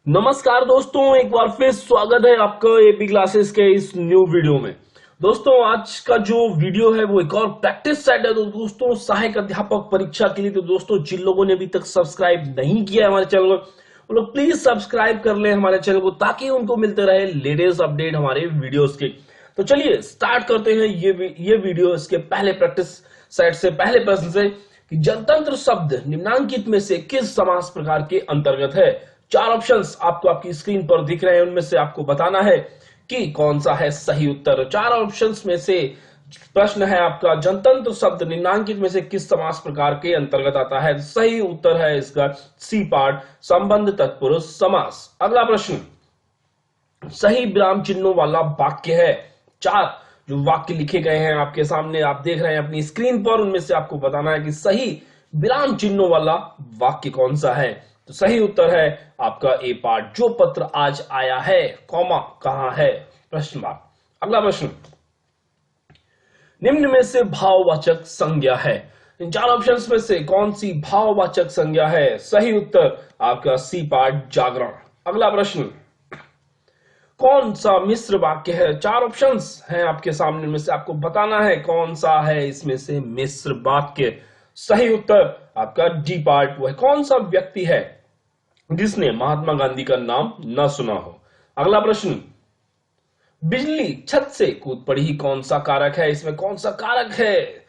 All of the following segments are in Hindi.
नमस्कार दोस्तों, एक बार फिर स्वागत है आपका एपी क्लासेस के इस न्यू वीडियो में। दोस्तों, आज का जो वीडियो है वो एक और प्रैक्टिस सेट है। तो दोस्तों, सहायक अध्यापक परीक्षा के लिए तो दोस्तों जिन लोगों ने अभी तक सब्सक्राइब नहीं किया है हमारे चैनल को, वो लोग प्लीज सब्सक्राइब कर लें हमारे चैनल को, ताकि उनको मिलते रहे लेटेस्ट अपडेट हमारे वीडियोस के। तो चलिए स्टार्ट करते हैं ये वीडियो। इसके पहले प्रैक्टिस सेट से पहले प्रश्न से कि जनतंत्र शब्द निम्नांकित में से किस समास प्रकार के अंतर्गत है। चार ऑप्शंस आपको आपकी स्क्रीन पर दिख रहे हैं, उनमें से आपको बताना है कि कौन सा है सही उत्तर। चार ऑप्शंस में से प्रश्न है आपका, जनतंत्र शब्द निम्नांकित में से किस समास प्रकार के अंतर्गत आता है। सही उत्तर है इसका सी पार्ट, संबंध तत्पुरुष समास। अगला प्रश्न, सही विराम चिन्हों वाला वाक्य है। चार जो वाक्य लिखे गए हैं आपके सामने, आप देख रहे हैं अपनी स्क्रीन पर, उनमें से आपको बताना है कि सही विराम चिन्हों वाला वाक्य कौन सा है। तो सही उत्तर है आपका ए पार्ट, जो पत्र आज आया है, कॉमा कहां है, प्रश्न मार्क। अगला प्रश्न, निम्न में से भाववाचक संज्ञा है। इन चार ऑप्शंस में से कौन सी भाववाचक संज्ञा है। सही उत्तर आपका सी पार्ट, जागरण। अगला प्रश्न, कौन सा मिश्र वाक्य है। चार ऑप्शंस हैं आपके सामने, में से आपको बताना है कौन सा है इसमें से मिश्र वाक्य। सही उत्तर आपका डी पार्ट, वह कौन सा व्यक्ति है जिसने महात्मा गांधी का नाम न सुना हो। अगला प्रश्न, बिजली छत से कूद पड़ी, कौन सा कारक है। इसमें कौन सा कारक है,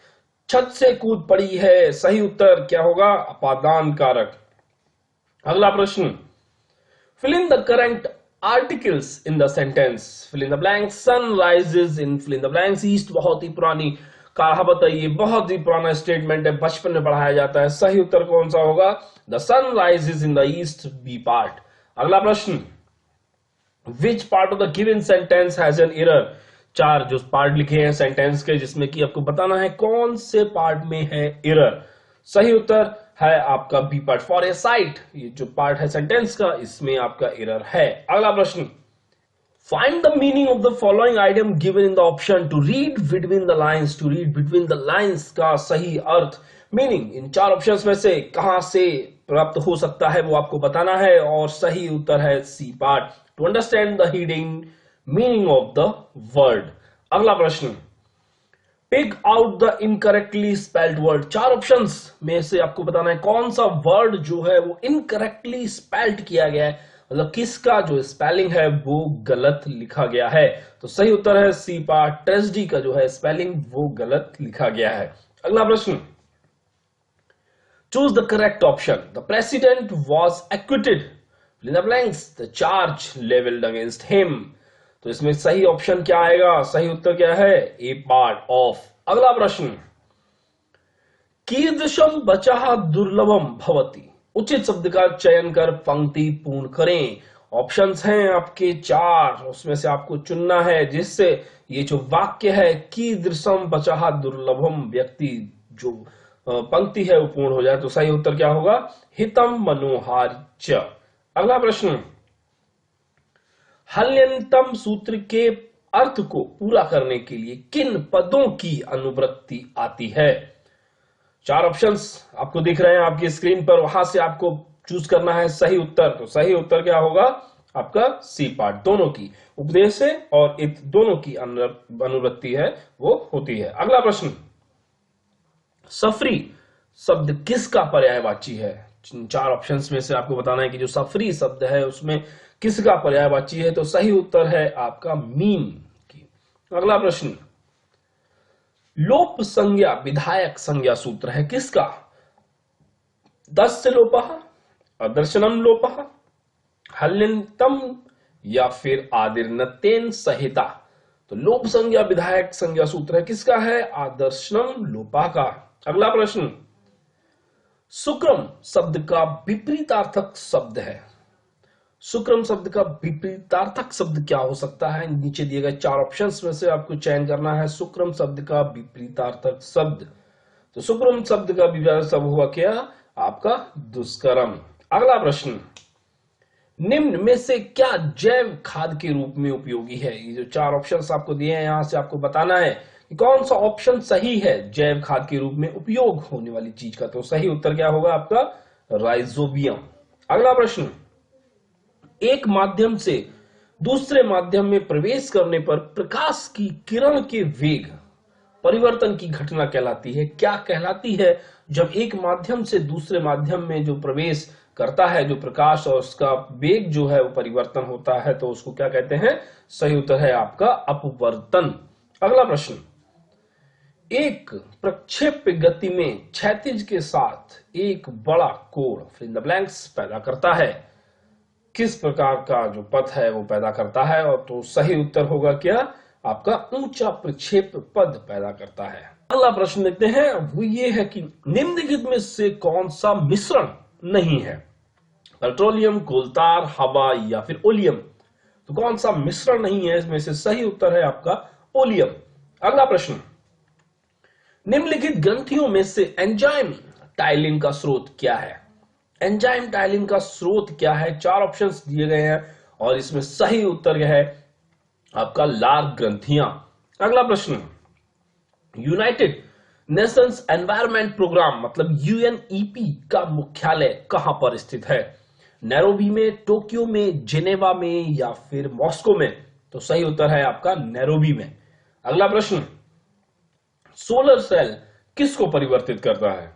छत से कूद पड़ी है। सही उत्तर क्या होगा, अपादान कारक। अगला प्रश्न, fill in the correct articles in the sentence, fill in the blanks, sun rises in fill in the blanks east। बहुत ही पुरानी कहावत है, ये बहुत ही पुराना स्टेटमेंट है, बचपन में पढ़ाया जाता है। सही उत्तर कौन सा होगा, the sun rises in the east, B part. अगला प्रश्न, which part of the given sentence has an error। चार जो पार्ट लिखे हैं सेंटेंस के, जिसमें कि आपको बताना है कौन से पार्ट में है एरर। सही उत्तर है आपका B part, for a sight, ये जो पार्ट है सेंटेंस का, इसमें आपका एरर है। अगला प्रश्न, find the meaning of the following item given in the option to read between the lines. To read between the lines का सही अर्थ, मीनिंग इन चार ऑप्शंस में से कहां से प्राप्त हो सकता है वो आपको बताना है, और सही उत्तर है C part, to understand the hidden meaning of the word. अगला प्रश्न, pick out the incorrectly spelled word. चार ऑप्शंस में से आपको बताना है कौन सा वर्ड जो है वो इनकरेक्टली स्पेल्ड किया गया है, मतलब किसका जो स्पेलिंग है वो गलत लिखा गया है। तो सही उत्तर है सी पार्ट, ट्रेजेडी का जो है स्पेलिंग वो गलत लिखा गया है। अगला प्रश्न, choose the correct option, the president was acquitted in the blanks, the charge levelled against him. तो इसमें सही ऑप्शन क्या आएगा, सही उत्तर क्या है, ए पार्ट ऑफ। अगला प्रश्न, कीदृशम बचा दुर्लभम भवति। उचित शब्द का चयन कर पंक्ति पूर्ण करें। ऑप्शंस हैं आपके चार, उसमें से आपको चुनना है जिससे ये जो वाक्य है कीदृशम बचा दुर्लभम व्यक्ति, जो पंक्ति है वो पूर्ण हो जाए। तो सही उत्तर क्या होगा, हितम मनोहार्य। अगला प्रश्न, हल्यंतम सूत्र के अर्थ को पूरा करने के लिए किन पदों की अनुवृत्ति आती है। चार ऑप्शंस आपको दिख रहे हैं आपकी स्क्रीन पर, वहां से आपको चूज करना है सही उत्तर। तो सही उत्तर क्या होगा आपका सी पार्ट, दोनों की, उपदेश और इत दोनों की अनुवृत्ति है वो होती है। अगला प्रश्न, सफरी शब्द किसका पर्यायवाची है। चार ऑप्शंस में से आपको बताना है कि जो सफरी शब्द है उसमें किसका पर्यायवाची है। तो सही उत्तर है आपका मीन की। अगला प्रश्न, लोप संज्ञा विधायक संज्ञा सूत्र है किसका। दस्य लोपः, अदर्शनम लोपः, हल्यंतम या फिर आदिर्नतेन संहिता। तो लोप संज्ञा विधायक संज्ञा सूत्र है किसका है, आदर्शनम लोपा का। अगला प्रश्न, सुक्रम शब्द का विपरीतार्थक शब्द है। सुक्रम शब्द का विपरीतार्थक शब्द क्या हो सकता है। नीचे दिए गए चार ऑप्शंस में से आपको चयन करना है सुक्रम शब्द का विपरीतार्थक शब्द। तो सुक्रम शब्द का विपरीतार्थक शब्द हुआ क्या, आपका दुष्कर्म। अगला प्रश्न, निम्न में से क्या जैव खाद के रूप में उपयोगी है। ये जो चार ऑप्शंस आपको दिए हैं, यहां से आपको बताना है कि कौन सा ऑप्शन सही है जैव खाद के रूप में उपयोग होने वाली चीज का। तो सही उत्तर क्या होगा आपका, राइजोबियम। अगला प्रश्न, एक माध्यम से दूसरे माध्यम में प्रवेश करने पर प्रकाश की किरण के वेग परिवर्तन की घटना कहलाती है। क्या कहलाती है? जब एक माध्यम से दूसरे माध्यम में जो प्रवेश करता है जो प्रकाश और उसका वेग जो है वो परिवर्तन होता है, तो उसको क्या कहते हैं? सही उत्तर है आपका अपवर्तन। अगला प्रश्न, एक प्रक्षेप्य गति में क्षैतिज के साथ एक बड़ा कोण फिल इन द ब्लैंक्स पैदा करता है। किस प्रकार का जो पथ है वो पैदा करता है? और तो सही उत्तर होगा क्या? आपका ऊंचा प्रक्षेप पद पैदा करता है। अगला प्रश्न देखते हैं, वो ये है कि निम्नलिखित में से कौन सा मिश्रण नहीं है? पेट्रोलियम, कोलतार, हवा या फिर ओलियम। तो कौन सा मिश्रण नहीं है इसमें से? सही उत्तर है आपका ओलियम। अगला प्रश्न, निम्नलिखित ग्रंथियों में से एंजाइम टाइलिन का स्रोत क्या है? एंजाइम टाइलिन का स्रोत क्या है? 4 ऑप्शंस दिए गए हैं और इसमें सही उत्तर है आपका लार ग्रंथियां। अगला प्रश्न, यूनाइटेड नेशंस एनवायरनमेंट प्रोग्राम मतलब यूएनईपी का मुख्यालय कहां पर स्थित है? नैरोबी में, टोक्यो में, जेनेवा में या फिर मॉस्को में? तो सही उत्तर है आपका नैरोबी में। अगला प्रश्न, सोलर सेल किसको परिवर्तित करता है?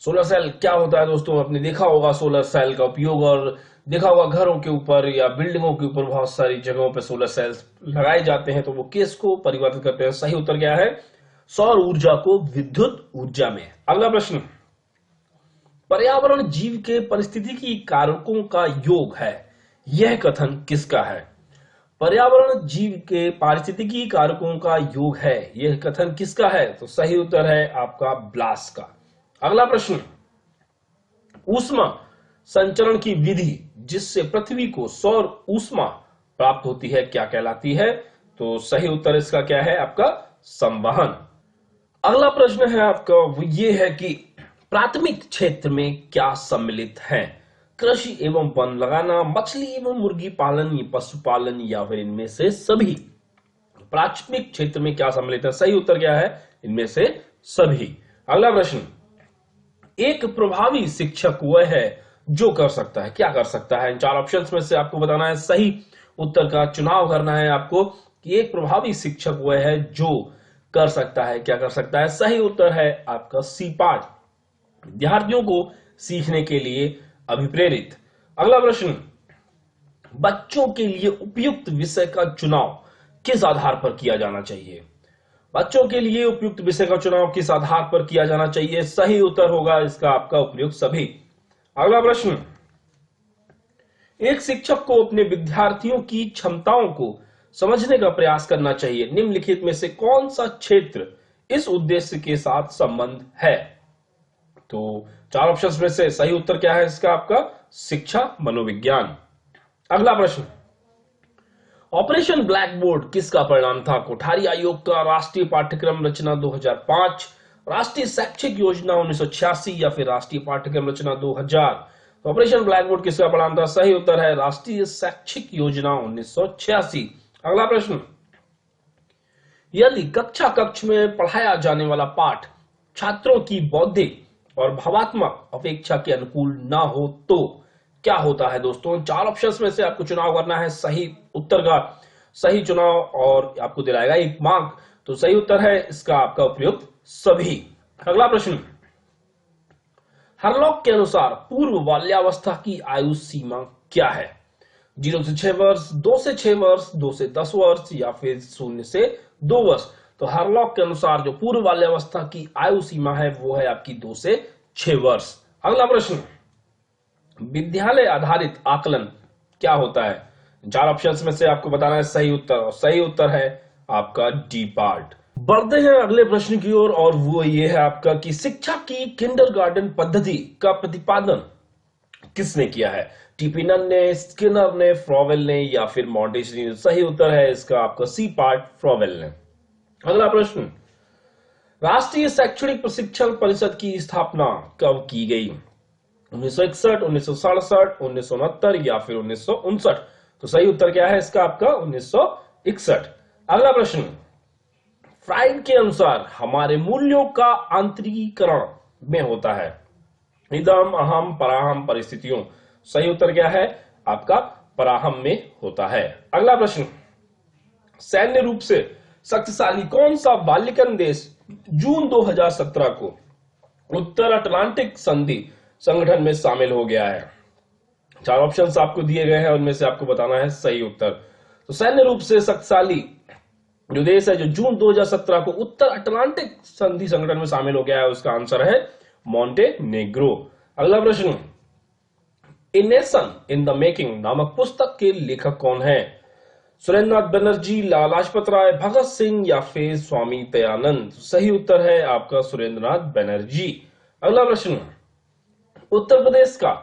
सोलर सेल क्या होता है दोस्तों? आपने देखा होगा सोलर सेल का उपयोग और देखा होगा घरों के ऊपर या बिल्डिंगों के ऊपर बहुत सारी जगहों पे सोलर सेल्स लगाए जाते हैं। तो वो किसको परिवर्तित करते हैं? सही उत्तर क्या है? सौर ऊर्जा को विद्युत ऊर्जा में। अगला प्रश्न, पर्यावरण जीव के पारिस्थितिकी कारकों का योग है, यह कथन किसका है? पर्यावरण जीव के पारिस्थितिकी कारकों का योग है, यह कथन किसका है? तो सही उत्तर है आपका ब्लास का। अगला प्रश्न, ऊष्मा संचरण की विधि जिससे पृथ्वी को सौर ऊष्मा प्राप्त होती है क्या कहलाती है? तो सही उत्तर इसका क्या है? आपका संवहन। अगला प्रश्न है आपका वो ये है कि प्राथमिक क्षेत्र में क्या सम्मिलित है? कृषि एवं वन लगाना, मछली एवं मुर्गी पालन, पशुपालन या फिर इनमें से सभी? प्राथमिक क्षेत्र में क्या सम्मिलित है? सही उत्तर क्या है? इनमें से सभी। अगला प्रश्न, एक प्रभावी शिक्षक वह है जो कर सकता है, क्या कर सकता है? इन 4 ऑप्शंस में से आपको बताना है, सही उत्तर का चुनाव करना है आपको कि एक प्रभावी शिक्षक वह है जो कर सकता है, क्या कर सकता है? सही उत्तर है आपका सी पार्ट, विद्यार्थियों को सीखने के लिए अभिप्रेरित। अगला प्रश्न, बच्चों के लिए उपयुक्त विषय का चुनाव किस आधार पर किया जाना चाहिए? बच्चों के लिए उपयुक्त विषय का चुनाव किस आधार पर किया जाना चाहिए? सही उत्तर होगा इसका आपका उपयुक्त सभी। अगला प्रश्न, एक शिक्षक को अपने विद्यार्थियों की क्षमताओं को समझने का प्रयास करना चाहिए। निम्नलिखित में से कौन सा क्षेत्र इस उद्देश्य के साथ संबंध है? तो 4 ऑप्शंस में से सही उत्तर क्या है इसका? आपका शिक्षा मनोविज्ञान। अगला प्रश्न, ऑपरेशन ब्लैक बोर्ड किसका परिणाम था? कोठारी आयोग का, राष्ट्रीय पाठ्यक्रम रचना 2005, राष्ट्रीय शैक्षिक योजना 1986 या फिर राष्ट्रीय पाठ्यक्रम रचना 2000? तो ऑपरेशन ब्लैक बोर्ड किसका परिणाम था? सही उत्तर है राष्ट्रीय शैक्षिक योजना 1986। अगला प्रश्न, यदि कक्षा कक्ष में पढ़ाया जाने वाला पाठ छात्रों की बौद्धिक और भावात्मक अपेक्षा के अनुकूल ना हो तो क्या होता है दोस्तों? 4 ऑप्शंस में से आपको चुनाव करना है, सही उत्तर का सही चुनाव और आपको दिलाएगा 1 मार्क। तो सही उत्तर है इसका आपका उपयुक्त सभी। अगला प्रश्न, हरलॉक के अनुसार पूर्व बाल्यावस्था की आयु सीमा क्या है? 0 से 6 वर्ष, 2 से 6 वर्ष, 2 से 10 वर्ष या फिर 0 से 2 वर्ष? तो हरलॉक के अनुसार जो पूर्व बाल्यावस्था की आयु सीमा है वो है आपकी 2 से 6 वर्ष। अगला प्रश्न, विद्यालय आधारित आकलन क्या होता है? 4 ऑप्शंस में से आपको बताना है सही उत्तर और सही उत्तर है आपका डी पार्ट। बढ़ते हैं अगले प्रश्न की ओर और वो ये है आपका कि शिक्षा की किंडरगार्टन पद्धति का प्रतिपादन किसने किया है? टीपिनन ने, स्किनर ने, फ्रॉवेल ने या फिर मॉन्टेसरी ने? सही उत्तर है इसका आपका सी पार्ट, फ्रॉवेल ने। अगला प्रश्न, राष्ट्रीय शैक्षणिक प्रशिक्षण परिषद की स्थापना कब की गई? 1961, 1967, 1969 या फिर 1959? तो सही उत्तर क्या है इसका आपका 1961। अगला प्रश्न, फ्राइड के अनुसार हमारे मूल्यों का आंतरिकीकरण में होता है इदम, अहम, पराहम, परिस्थितियों? सही उत्तर क्या है आपका पराहम में होता है। अगला प्रश्न, सैन्य रूप से शक्तिशाली कौन सा बाल्कन देश जून 2017 को उत्तर अटलांटिक संधि संगठन में शामिल हो गया है? 4 ऑप्शंस आपको दिए गए हैं, उनमें से आपको बताना है सही उत्तर। तो सैन्य रूप से शक्तिशाली जो देश है जो जून 2017 को उत्तर अटलांटिक संधि संगठन में शामिल हो गया है, उसका आंसर है मॉन्टेनेग्रो। अगला प्रश्न, a nation in the making नामक पुस्तक के लेखक कौन है? सुरेंद्रनाथ बनर्जी, लाला लाजपत राय, भगत सिंह या फिर स्वामी दयानंद? सही उत्तर है आपका सुरेंद्रनाथ बनर्जी। अगला प्रश्न, उत्तर प्रदेश का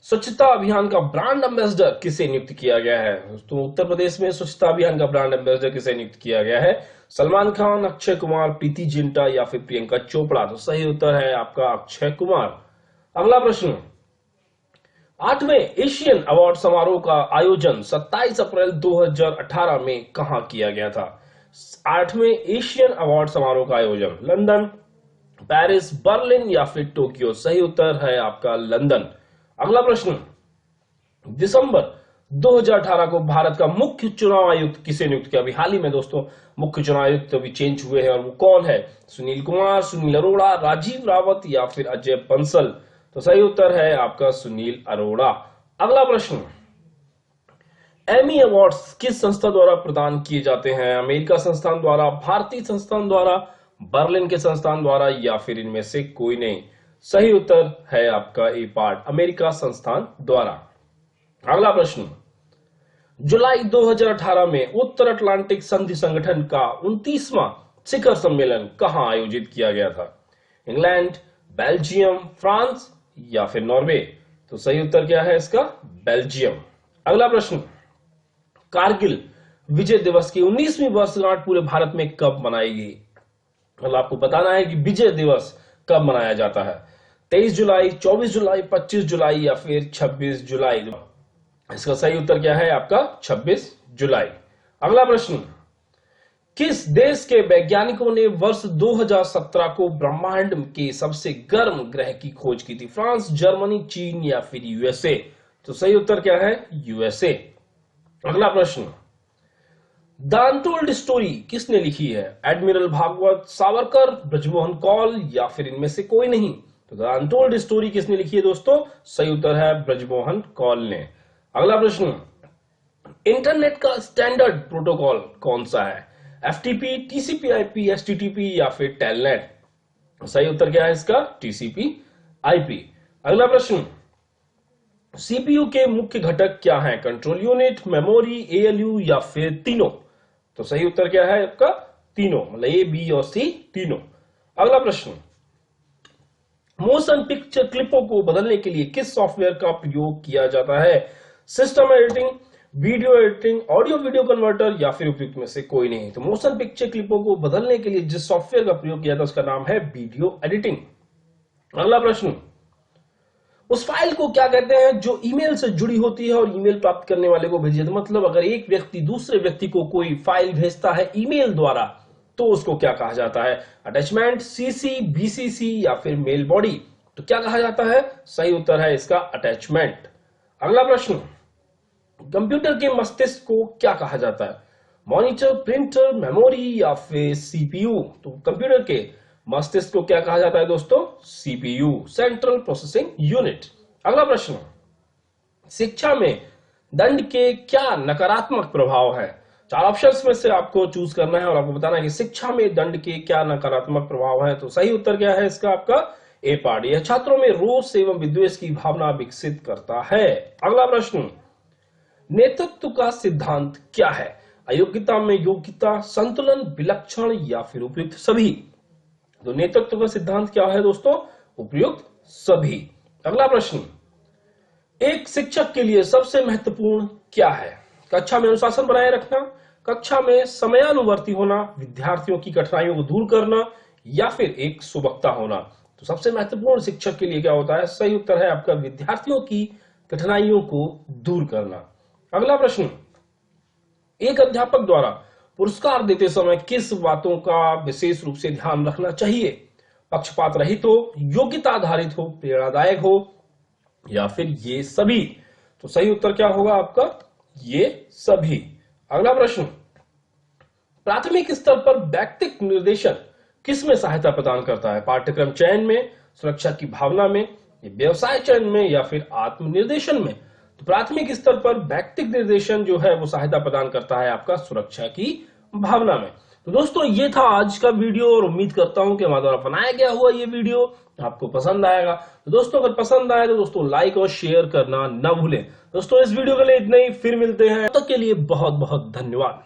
स्वच्छता अभियान का ब्रांड एम्बेसडर किसे नियुक्त किया गया है? तो उत्तर प्रदेश में स्वच्छता अभियान का ब्रांड एम्बेसडर किसे नियुक्त किया गया है? सलमान खान, अक्षय कुमार, प्रीति जिंटा या फिर प्रियंका चोपड़ा? तो सही उत्तर है आपका अक्षय कुमार। अगला प्रश्न, 8वें एशियन अवार्ड समारोह का आयोजन 27 अप्रैल 2018 में कहां किया गया था? 8वें एशियन अवार्ड समारोह का आयोजन लंदन, पेरिस, बर्लिन या फिर टोक्यो? सही उत्तर है आपका लंदन। अगला प्रश्न, दिसंबर 2018 को भारत का मुख्य चुनाव आयुक्त किसे नियुक्त किया? अभी हाल ही में दोस्तों मुख्य चुनाव आयुक्त अभी चेंज हुए हैं, और वो कौन है? सुनील कुमार, सुनील अरोड़ा, राजीव रावत या फिर अजय बंसल? तो सही उत्तर है आपका सुनील अरोड़ा। अगला प्रश्न, एमी अवार्ड्स किस संस्था द्वारा प्रदान किए जाते हैं? अमेरिका संस्थान द्वारा, भारतीय संस्थान द्वारा, बर्लिन के संस्थान द्वारा या फिर इनमें से कोई नहीं? सही उत्तर है आपका ए पार्ट, अमेरिका संस्थान द्वारा। अगला प्रश्न, जुलाई 2018 में उत्तर अटलांटिक संधि संगठन का 29वां शिखर सम्मेलन कहां आयोजित किया गया था? इंग्लैंड, बेल्जियम, फ्रांस या फिर नॉर्वे? तो सही उत्तर क्या है इसका? बेल्जियम। अगला प्रश्न, कारगिल विजय दिवस की 19वीं वर्षगांठ पूरे भारत में कब मनाई गई? मतलब आपको बताना है कि विजय दिवस कब मनाया जाता है? 23 जुलाई, 24 जुलाई, 25 जुलाई या फिर 26 जुलाई? इसका सही उत्तर क्या है आपका? 26 जुलाई। अगला प्रश्न, किस देश के वैज्ञानिकों ने वर्ष 2017 को ब्रह्मांड के सबसे गर्म ग्रह की खोज की थी? फ्रांस, जर्मनी, चीन या फिर यूएसए? तो सही उत्तर क्या है? यूएसए। अगला प्रश्न, द अनटोल्ड स्टोरी किसने लिखी है? एडमिरल भागवत, सावरकर, ब्रजमोहन कौल या फिर इनमें से कोई नहीं? तो द अनटोल्ड स्टोरी किसने लिखी है दोस्तों? सही उत्तर है ब्रजमोहन कौल ने। अगला प्रश्न, इंटरनेट का स्टैंडर्ड प्रोटोकॉल कौन सा है? एफटीपी, टीसीपी आईपी, एचटीटीपी या फिर टेलनेट? सही उत्तर क्या है इसका? TCP IP. अगला प्रश्न, सीपीयू के मुख्य घटक क्या हैं? कंट्रोल यूनिट, मेमोरी, एएलयू या फिर तीनों? तो सही उत्तर क्या है आपका? तीनों, मतलब ए, बी और सी, तीनों। अगला प्रश्न, मोशन पिक्चर क्लिपों को बदलने के लिए किस सॉफ्टवेयर का प्रयोग किया जाता है? System editing, video editing, audio video converter या फिर उपयुक्त में से कोई नहीं? तो मोशन पिक्चर क्लिपों को बदलने के लिए जिस सॉफ्टवेयर का प्रयोग किया था उसका नाम है वीडियो एडिटिंग। अगला प्रश्न, उस फाइल को क्या कहते हैं जो ईमेल से जुड़ी होती है और ईमेल प्राप्त करने वाले को भेजी जाती है? मतलब अगर एक व्यक्ति दूसरे व्यक्ति को कोई फाइल भेजता है ईमेल द्वारा तो उसको क्या कहा जाता है? अटैचमेंट, सीसी, बीसीसी या फिर मेल बॉडी? तो क्या कहा जाता है? सही उत्तर है इसका अटैचमेंट। अगला प्रश्न, कंप्यूटर के मस्तिष्क को क्या कहा जाता है? मॉनिटर, प्रिंटर, मेमोरी या फिर सीपीयू? तो कंप्यूटर के मस्तिष्क को क्या कहा जाता है दोस्तों? CPU, central processing unit. अगला प्रश्न, शिक्षा में दंड के क्या नकारात्मक प्रभाव है? 4 ऑप्शंस में से आपको चूज करना है और आपको बताना है कि शिक्षा में दंड के क्या नकारात्मक प्रभाव है। तो सही उत्तर क्या है इसका? आपका ए पार्ट। यह छात्रों में रोष एवं विद्वेष की भावना विकसित करता है। अगला प्रश्न, नेतृत्व का सिद्धांत क्या है? अयोग्यता में योग्यता, संतुलन, विलक्षण या फिर उपयुक्त सभी? तो नेतृत्व का सिद्धांत क्या है दोस्तों? उपयुक्त सभी। अगला प्रश्न, एक शिक्षक के लिए सबसे महत्वपूर्ण क्या है? कक्षा में अनुशासन बनाए रखना, कक्षा में समयानुवर्ती होना, विद्यार्थियों की कठिनाइयों को दूर करना या फिर एक सुबक्ता होना? तो सबसे महत्वपूर्ण शिक्षक के लिए क्या होता है? सही उत्तर है आपका विद्यार्थियों की कठिनाइयों को दूर करना। अगला प्रश्न, एक अध्यापक द्वारा पुरस्कार देते समय किस बातों का विशेष रूप से ध्यान रखना चाहिए? पक्षपात रहित हो, योग्यता आधारित हो, प्रेरणादायक हो या फिर ये सभी? तो सही उत्तर क्या होगा आपका? ये सभी। अगला प्रश्न, प्राथमिक स्तर पर वैयक्तिक निर्देशन किसमें सहायता प्रदान करता है? पाठ्यक्रम चयन में, सुरक्षा की भावना में, व्यवसाय चयन में या फिर आत्मनिर्देशन में? तो प्राथमिक स्तर पर वैयक्तिक निर्देशन जो है वो सहायता प्रदान करता है आपका सुरक्षा की भावना में। तो दोस्तों ये था आज का वीडियो और उम्मीद करता हूं कि हमारे द्वारा बनाया गया हुआ ये वीडियो आपको पसंद आएगा। तो दोस्तों अगर पसंद आए तो दोस्तों लाइक और शेयर करना ना भूलें। दोस्तों इस वीडियो के लिए इतना ही, फिर मिलते हैं, तब तक के लिए बहुत बहुत धन्यवाद।